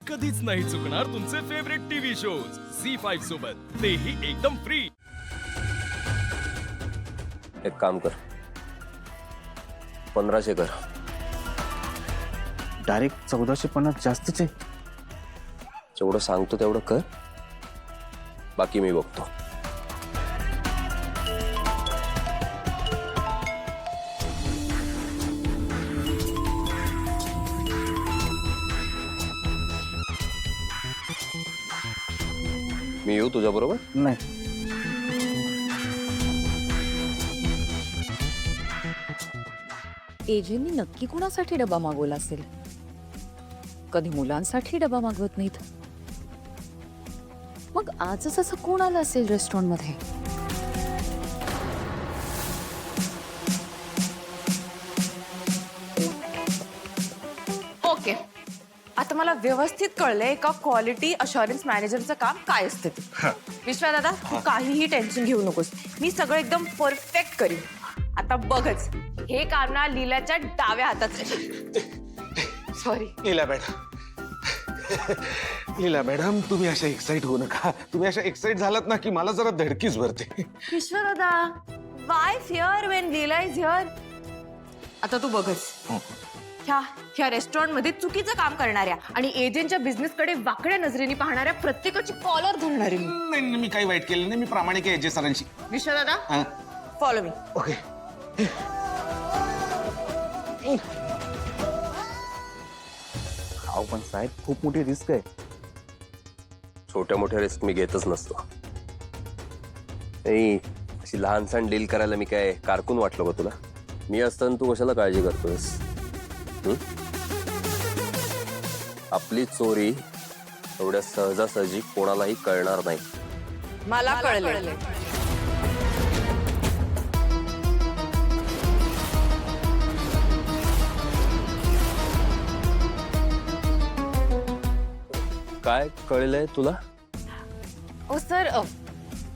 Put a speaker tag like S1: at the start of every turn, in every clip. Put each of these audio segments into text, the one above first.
S1: कधीच नाही चुकणार तुमचे फेवरेट टीव्ही शोज झी5 सोबत, तेही एकदम फ्री।
S2: एक काम कर, 1500 कर।
S3: डायरेक्ट 1450 जास्तच आहे।
S2: जेवढं सांगतो तेवढं कर, बाकी मी बघतो। मी येऊ तुझ्या बरोबर?
S3: नाही,
S4: एजेंनी नक्की कुणासाठी डबा मागवला असेल? कधी मुलांसाठी डबा मागवत नाहीत, मग आजच असं कोण आलं असेल रेस्टॉरंट मध्ये?
S5: ओके, आता मला व्यवस्थित कळलंय का क्वालिटी अश्युरन्स मॅनेजरचं काम काय असतं ते। विश्वा दादा, तू काहीही टेन्शन घेऊ नकोस, मी सगळं एकदम परफेक्ट करीन। आता बघच, हे काम ना लीलाच्या डाव्या हातात। सॉरी
S6: लीला मॅडम, लीला मॅडम, तुम्ही अशा एक्साइट होऊ नका। तुम्ही अशा एक्साइट झालात ना की मला जरा धडकीच भरते।
S5: विश्वा दादा, Y fear when Leela is here? आता तू बघच, ह्या रेस्टॉरंट मध्ये चुकीचं काम करणाऱ्या आणि एजंटच्या बिझनेस कडे वाकड्या नजरेने पाहणाऱ्या प्रत्येकाची कॉलर धरणारी मी।
S6: नाही, मी काही वाईट केलं नाही, मी प्रामाणिक आहे सरांशी।
S5: विश्वा दादा, फॉलो मी।
S6: ओके।
S3: अहो पण साहेब, खूप मोठी रिस्क आहे।
S2: छोट्या मोठ्या रिस्क मी घेतच नसतो। नाही, अशी लहान सहान डील करायला मी काय कारकून वाटलो का तुला? मी असताना तू कशाला काळजी करतोस? आपली चोरी एवढ्या सहजासहजी कोणालाही कळणार नाही।
S5: मला कळलं।
S2: काय कळलंय तुला?
S5: ओ सर,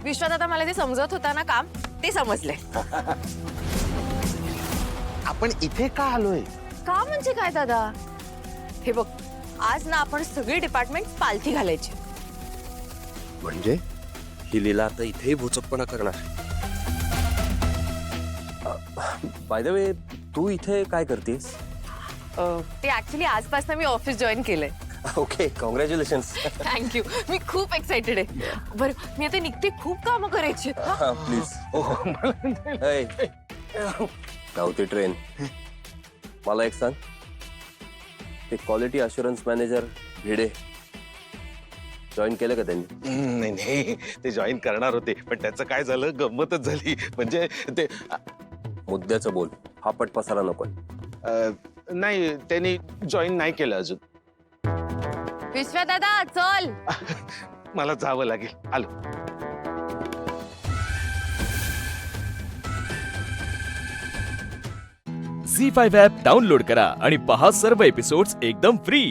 S5: विश्वा दादा मला जे समजत होता ना काम, ते समजले।
S6: आपण इथे का आलोय?
S5: का म्हणजे काय दादा? हे बघ, आज ना आपण सगळी डिपार्टमेंट पालथी घालायची।
S2: म्हणजे ही लीला आता इथेही भोचकपणा करणार? बाय द वे, तू इथे काय करतेस?
S5: ते ऍक्च्युली आजपासून मी ऑफिस जॉईन केलंय।
S2: Okay, congratulations.
S5: थँक्यू, मी खूप एक्साइटेड आहे। बरं, मी आता निघते, खूप कामं करायची।
S2: प्लीज। धावती ट्रेन। मला एक सांग, ते quality assurance manager Bhide join केलं का त्यांनी?
S6: नाही, ते जॉईन करणार होते, पण त्याचं काय झालं, गंमतच झाली। म्हणजे ते
S2: मुद्द्याचं बोल, हा पटपसारा नको।
S6: नाही, त्यांनी जॉईन नाही केलं अजून।
S5: विश्वा दादा, चल।
S6: मला जावं लागेल, आलो।
S1: झी5 ॲप डाउनलोड करा आणि पहा सर्व एपिसोड्स एकदम फ्री।